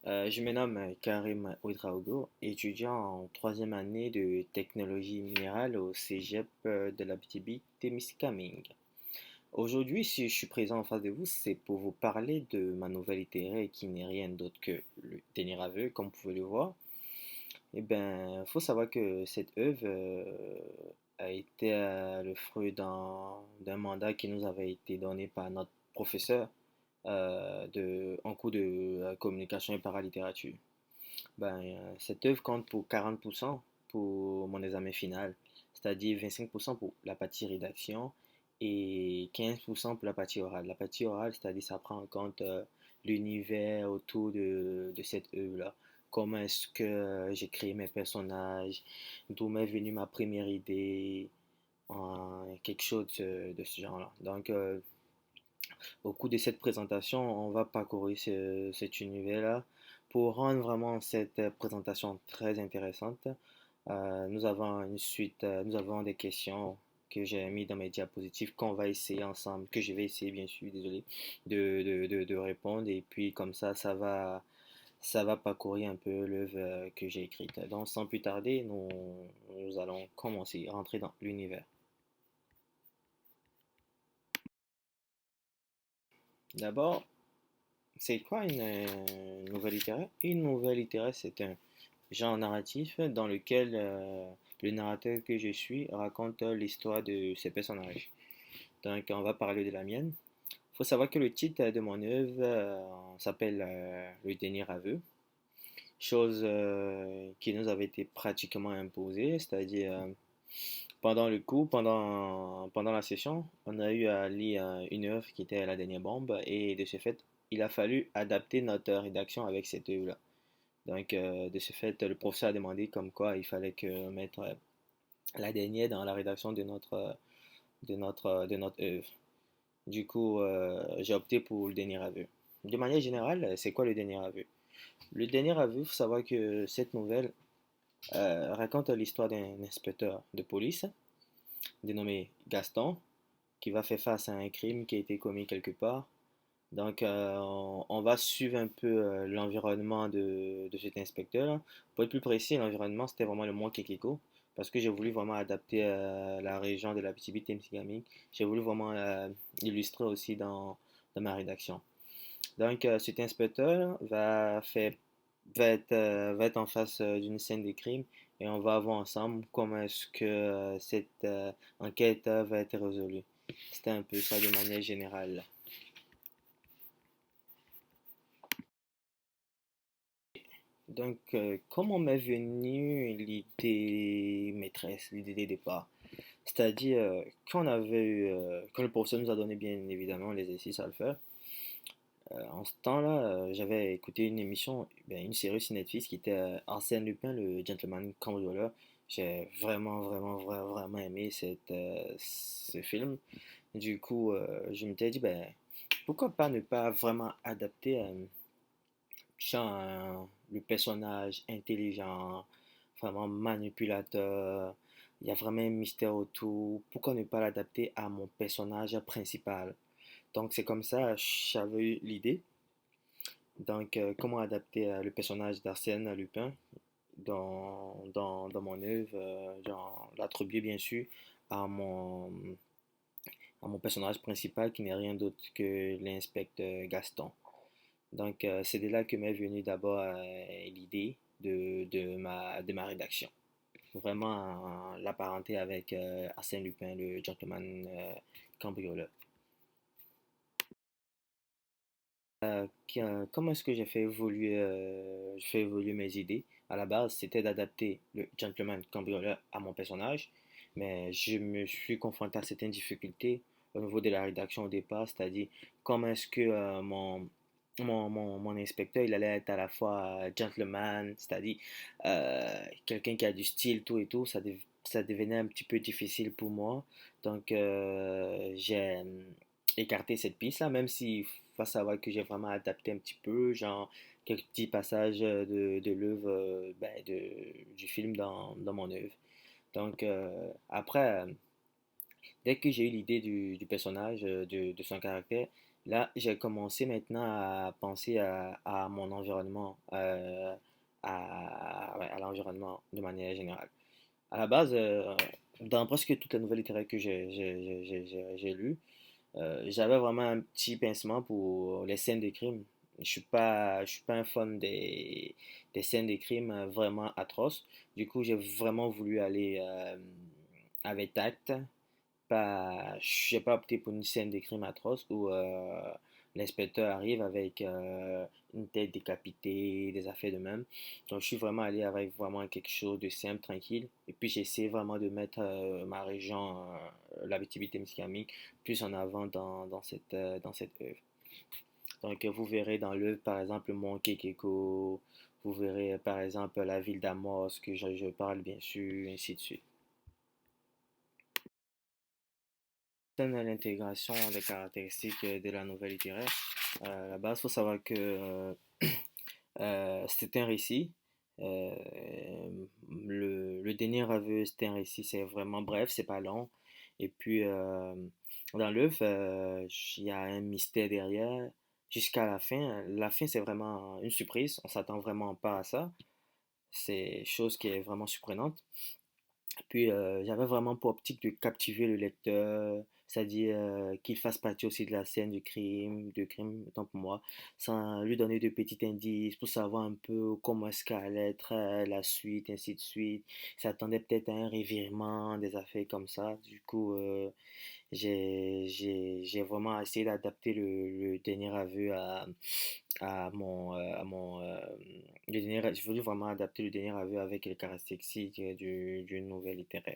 Je me nomme Karim Ouedraogo, étudiant en troisième année de technologie minérale au Cégep de la Témiscamingue. Aujourd'hui, si je suis présent en face de vous, c'est pour vous parler de ma nouvelle littéraire qui n'est rien d'autre que le dernier aveu, comme vous pouvez le voir. Eh bien, il faut savoir que cette œuvre a été le fruit d'un mandat qui nous avait été donné par notre professeur en cours de communication et paralittérature. Cette œuvre compte pour 40% pour mon examen final, c'est-à-dire 25% pour la partie rédaction et 15% pour la partie orale. La partie orale, c'est-à-dire ça prend en compte l'univers autour de cette œuvre-là. Comment est-ce que j'ai créé mes personnages, d'où m'est venue ma première idée, quelque chose de ce genre-là. Donc, au cours de cette présentation, on va parcourir cet univers-là pour rendre vraiment cette présentation très intéressante. Nous avons une suite, nous avons des questions que j'ai mis dans mes diapositives qu'on va essayer ensemble, que je vais essayer bien sûr, désolé, de répondre. Et puis comme ça va parcourir un peu l'œuvre que j'ai écrite. Donc sans plus tarder, nous allons commencer, rentrer dans l'univers. D'abord, c'est quoi une nouvelle littéraire? Une nouvelle littéraire, c'est un genre narratif dans lequel le narrateur que je suis raconte l'histoire de ses personnages. Donc, on va parler de la mienne. Il faut savoir que le titre de mon œuvre s'appelle Le dernier aveu, chose qui nous avait été pratiquement imposée, c'est-à-dire pendant le cours, pendant la session, on a eu à lire une œuvre qui était La dernière bombe, et de ce fait, il a fallu adapter notre rédaction avec cette œuvre-là. Donc, de ce fait, le professeur a demandé comme quoi il fallait que mettre la dernière dans la rédaction de notre œuvre. Du coup, j'ai opté pour le dernier aveu. De manière générale, c'est quoi le dernier aveu? Le dernier aveu, il faut savoir que cette nouvelle raconte l'histoire d'un inspecteur de police dénommé Gaston qui va faire face à un crime qui a été commis quelque part. Donc, on va suivre un peu l'environnement de cet inspecteur. Pour être plus précis, l'environnement, c'était vraiment le Mont Kekiko, parce que j'ai voulu vraiment adapter la région de la Témiscamingue. J'ai voulu vraiment illustrer aussi dans ma rédaction. Donc, cet inspecteur va être en face d'une scène de crime et on va voir ensemble comment est-ce que cette enquête va être résolue. C'était un peu ça de manière générale. Donc, comment m'est venue l'idée maîtresse, l'idée de départ? C'est-à-dire, quand le professeur nous a donné bien évidemment l'exercice à le faire, en ce temps-là, j'avais écouté une émission, ben, une série sur Netflix qui était Arsène Lupin, le gentleman cambrioleur. J'ai vraiment aimé ce film. Du coup, je m'étais dit, ben, pourquoi pas ne pas vraiment adapter le personnage intelligent, vraiment manipulateur. Il y a vraiment un mystère autour. Pourquoi ne pas l'adapter à mon personnage principal? Donc c'est comme ça, j'avais eu l'idée. Donc comment adapter le personnage d'Arsène Lupin dans mon œuvre, genre l'attribuer bien sûr à à mon personnage principal qui n'est rien d'autre que l'inspecteur Gaston. Donc, c'est de là que m'est venue d'abord l'idée de ma rédaction. Vraiment l'apparenter avec Arsène Lupin, le gentleman cambrioleur. Comment est-ce que j'ai fait évoluer mes idées? À la base, c'était d'adapter le gentleman cambrioleur à mon personnage, mais je me suis confronté à certaines difficultés au niveau de la rédaction au départ, c'est-à-dire comment est-ce que mon inspecteur, il allait être à la fois gentleman, c'est-à-dire quelqu'un qui a du style, tout et tout, ça devenait un petit peu difficile pour moi. Donc, j'ai écarté cette piste-là, même si faut savoir que j'ai vraiment adapté un petit peu, genre quelques petits passages de l'œuvre, du film dans mon œuvre. Donc, après, Dès que j'ai eu l'idée du personnage, de son caractère, là, j'ai commencé maintenant à penser à mon environnement, ouais, à l'environnement de manière générale. À la base, dans presque toutes les nouvelles littéraires que j'ai lues, j'avais vraiment un petit pincement pour les scènes de crime. Je suis pas un fan des scènes de crime vraiment atroces. Du coup, j'ai vraiment voulu aller avec tact. Pas, j'ai pas opté pour une scène de crime atroce où l'inspecteur arrive avec une tête décapitée, des affaires de même. Donc, je suis vraiment allé avec vraiment quelque chose de simple, tranquille. Et puis, j'ai essayé vraiment de mettre ma région, l'Abitibi-Témiscamingue, plus en avant dans cette œuvre. Donc, vous verrez dans l'œuvre, par exemple, le mont Kekeko, vous verrez, par exemple, la ville d'Amos, que je parle bien sûr, ainsi de suite. À l'intégration des caractéristiques de la nouvelle littéraire. À la base, il faut savoir que c'est un récit. Euh, le dernier aveu, c'est un récit, c'est vraiment bref, c'est pas long. Et puis, dans l'œuvre, il y a un mystère derrière jusqu'à la fin. La fin, c'est vraiment une surprise. On s'attend vraiment pas à ça. C'est chose qui est vraiment surprenante. Puis j'avais vraiment pour optique de captiver le lecteur, c'est-à-dire qu'il fasse partie aussi de la scène du crime, autant pour moi, sans lui donner de petits indices pour savoir un peu comment est-ce qu'allait être la suite, ainsi de suite. Il s'attendait peut-être à un revirement, des affaires comme ça. Du coup, j'ai vraiment essayé d'adapter le dernier aveu à mon je voulais vraiment adapter le dernier aveu avec les caractéristiques d'une nouvelle littéraire.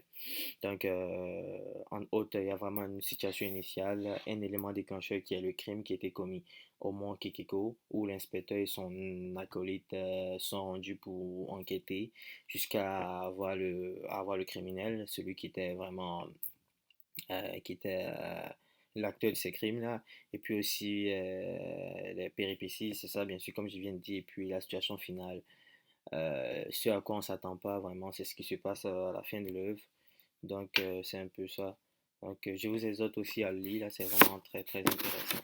Donc, en haute, il y a vraiment une situation initiale, un élément déclencheur qui est le crime qui a été commis au Mont Kekiko, où l'inspecteur et son acolyte sont rendus pour enquêter jusqu'à avoir le criminel, celui qui était l'acteur de ces crimes-là, et puis aussi les péripéties, c'est ça, bien sûr, comme je viens de dire, et puis la situation finale. Ce à quoi on s'attend pas vraiment, c'est ce qui se passe à la fin de l'œuvre. Donc, c'est un peu ça. Donc, je vous exhorte aussi à le lire, là, c'est vraiment très, très intéressant.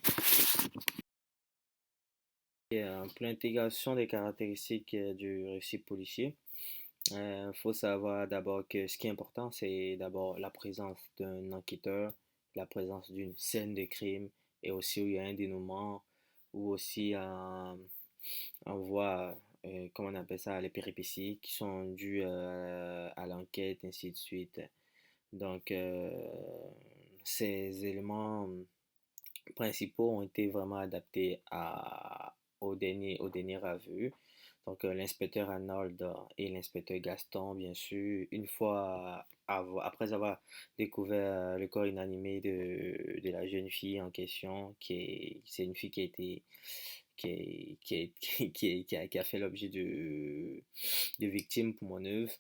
Et, pour l'intégration des caractéristiques du récit policier, il faut savoir d'abord que ce qui est important, c'est d'abord la présence d'un enquêteur, la présence d'une scène de crime, et aussi où il y a un dénouement, ou aussi on voit, comment on appelle ça, les péripéties qui sont dues à l'enquête, ainsi de suite. Donc, ces éléments principaux ont été vraiment adaptés au dernier aveu. Donc, l'inspecteur Arnold et l'inspecteur Gaston, bien sûr, une fois après avoir découvert le corps inanimé de la jeune fille en question, c'est une fille qui a été, qui a fait l'objet de victime pour mon œuvre.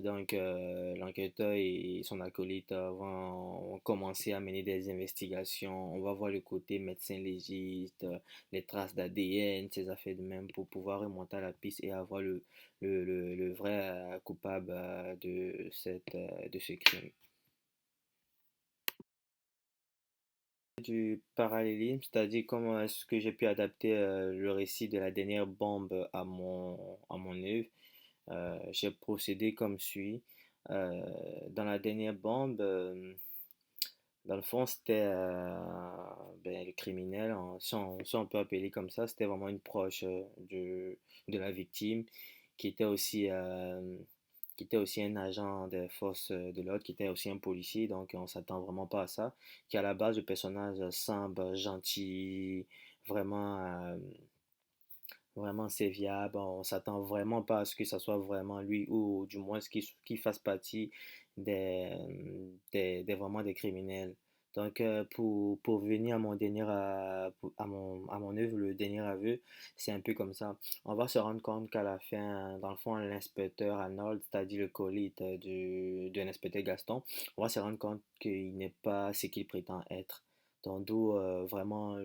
Donc, l'enquêteur et son acolyte vont commencer à mener des investigations. On va voir le côté médecin légiste, les traces d'ADN, ces affaires de même pour pouvoir remonter à la piste et avoir le vrai coupable de ce crime. Du parallélisme, c'est-à-dire comment est-ce que j'ai pu adapter le récit de la dernière bombe à mon œuvre. J'ai procédé comme suit. Euh, dans la dernière bombe, dans le fond, c'était ben, le criminel, si on peut appeler comme ça, c'était vraiment une proche de la victime qui était aussi, euh, qui était aussi un agent des forces de l'ordre, qui était aussi un policier, donc on s'attend vraiment pas à ça. Qui à la base, le personnage semble gentil, vraiment, vraiment serviable. On s'attend vraiment pas à ce que ça soit vraiment lui ou du moins qu'il fasse partie vraiment des criminels. Donc, pour venir à mon à mon œuvre, le dernier aveu, c'est un peu comme ça. On va se rendre compte qu'à la fin, dans le fond, l'inspecteur Arnold, c'est-à-dire le acolyte de l'inspecteur Gaston, on va se rendre compte qu'il n'est pas ce qu'il prétend être. Donc, d'où vraiment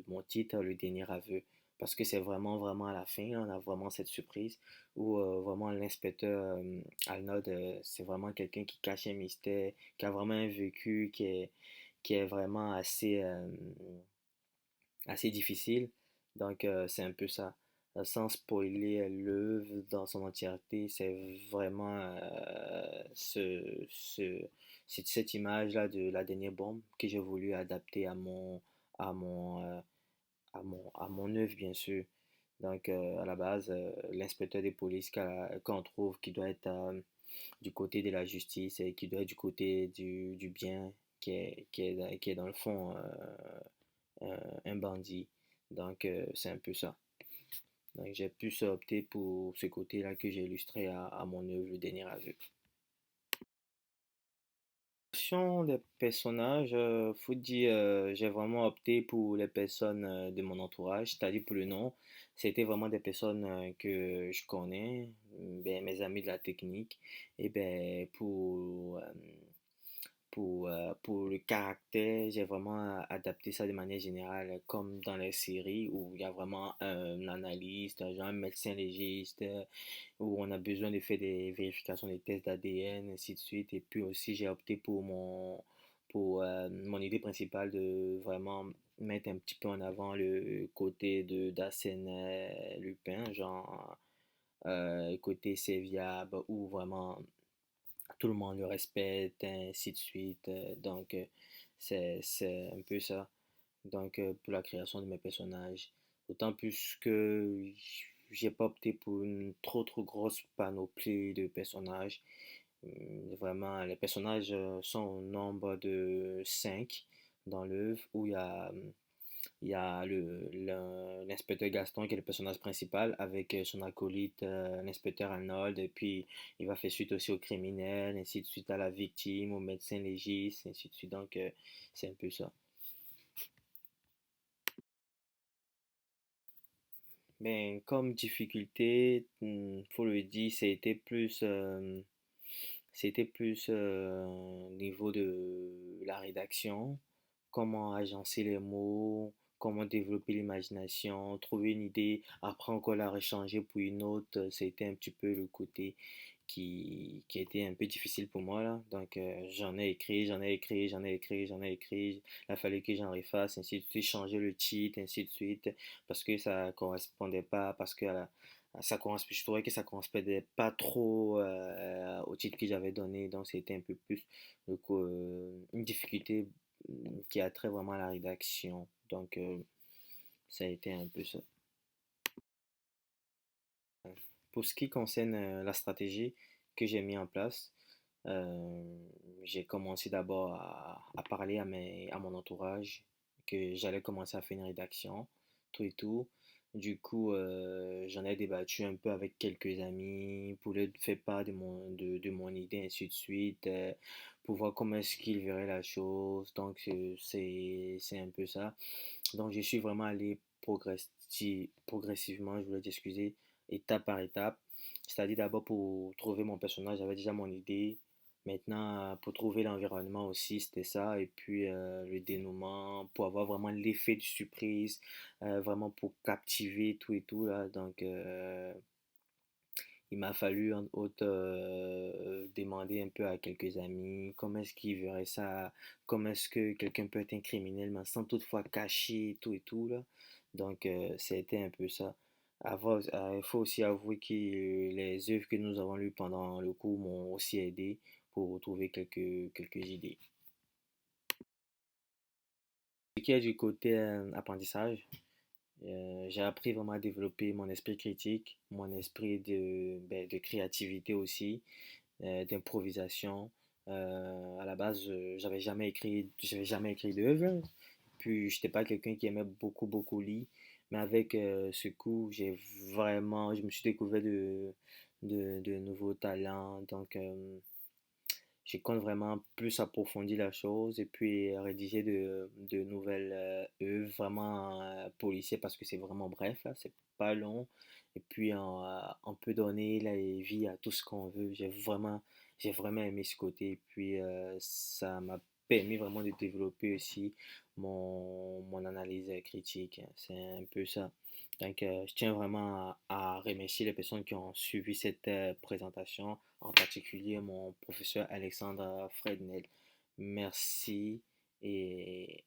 mon titre, le dernier aveu. parce que c'est vraiment, vraiment à la fin, là, on a vraiment cette surprise où vraiment l'inspecteur Arnold, c'est vraiment quelqu'un qui cache un mystère, qui a vraiment un vécu qui est vraiment assez difficile. Donc, c'est un peu ça. Sans spoiler l'œuvre dans son entièreté, c'est vraiment c'est cette image-là de la dernière bombe que j'ai voulu adapter à mon, à mon œuvre, bien sûr. Donc, à la base, l'inspecteur des polices qu'on trouve qui doit être du côté de la justice et qui doit être du côté du bien, qui est dans le fond un bandit. Donc, c'est un peu ça. Donc, j'ai plus opté pour ce côté-là que j'ai illustré à mon œuvre, Le Dernier Aveu. Des personnages, faut dire, j'ai vraiment opté pour les personnes de mon entourage, c'est-à-dire pour le nom. C'était vraiment des personnes que je connais, ben, mes amis de la technique. Et ben, pour le caractère, j'ai vraiment adapté ça de manière générale, comme dans les séries où il y a vraiment un analyste, genre un médecin légiste, où on a besoin de faire des vérifications des tests d'ADN, ainsi de suite. Et puis aussi, j'ai opté pour mon idée principale de vraiment mettre un petit peu en avant le côté d'Arsène Lupin, genre côté serviable, où vraiment tout le monde le respecte, ainsi de suite. Donc, c'est un peu ça. Donc, pour la création de mes personnages. D'autant plus que j'ai pas opté pour une trop grosse panoplie de personnages. Vraiment, les personnages sont au nombre de 5 dans l'œuvre où il y a l'inspecteur Gaston qui est le personnage principal avec son acolyte, l'inspecteur Arnold, et puis il va faire suite aussi au criminel, ainsi de suite à la victime, au médecin légiste, ainsi de suite. Donc, c'est un peu ça. Ben, comme difficulté, faut le dire, c'était plus au niveau de la rédaction, comment agencer les mots, comment développer l'imagination, trouver une idée, après encore la rechanger pour une autre, c'était un petit peu le côté qui a été un peu difficile pour moi là. Donc j'en ai écrit, il a fallu que j'en refasse, ainsi de suite, changer le titre, ainsi de suite, parce que ça correspondait pas, parce que je trouvais que ça correspondait pas trop au titre que j'avais donné, donc c'était un peu plus une difficulté qui a trait vraiment à la rédaction. Donc ça a été un peu ça. Pour ce qui concerne la stratégie que j'ai mis en place, euh, j'ai commencé d'abord à parler à mon entourage que j'allais commencer à faire une rédaction, tout et tout. Du coup, j'en ai débattu un peu avec quelques amis pour leur faire part de mon idée, ainsi de suite, pour voir comment est-ce qu'ils verraient la chose. Donc, c'est un peu ça. Donc, je suis vraiment allé progressivement, je voulais t'excuser, étape par étape. C'est-à-dire d'abord pour trouver mon personnage, j'avais déjà mon idée. Maintenant, pour trouver l'environnement aussi, c'était ça. Et puis le dénouement, pour avoir vraiment l'effet de surprise, vraiment pour captiver tout et tout, là. Donc, il m'a fallu en autre demander un peu à quelques amis comment est-ce qu'ils verraient ça, comment est-ce que quelqu'un peut être un criminel, mais sans toutefois cacher tout et tout, là. Donc, c'était un peu ça. Il faut aussi avouer que les œuvres que nous avons lues pendant le cours m'ont aussi aidé pour trouver quelques idées. Ce qui est du côté apprentissage, j'ai appris vraiment à développer mon esprit critique, mon esprit de créativité aussi, d'improvisation. À la base, j'avais jamais écrit d'œuvre. Puis, j'étais pas quelqu'un qui aimait beaucoup lire. Mais avec ce coup, je me suis découvert de nouveaux talents. Donc, je compte vraiment plus approfondir la chose et puis rédiger de nouvelles œuvres vraiment policières parce que c'est vraiment bref, là, c'est pas long. Et puis on peut donner la vie à tout ce qu'on veut. J'ai vraiment aimé ce côté. Et puis ça m'a permis vraiment de développer aussi mon analyse critique. C'est un peu ça. Donc, je tiens vraiment à remercier les personnes qui ont suivi cette présentation, en particulier mon professeur Alexandre Frednel. Merci et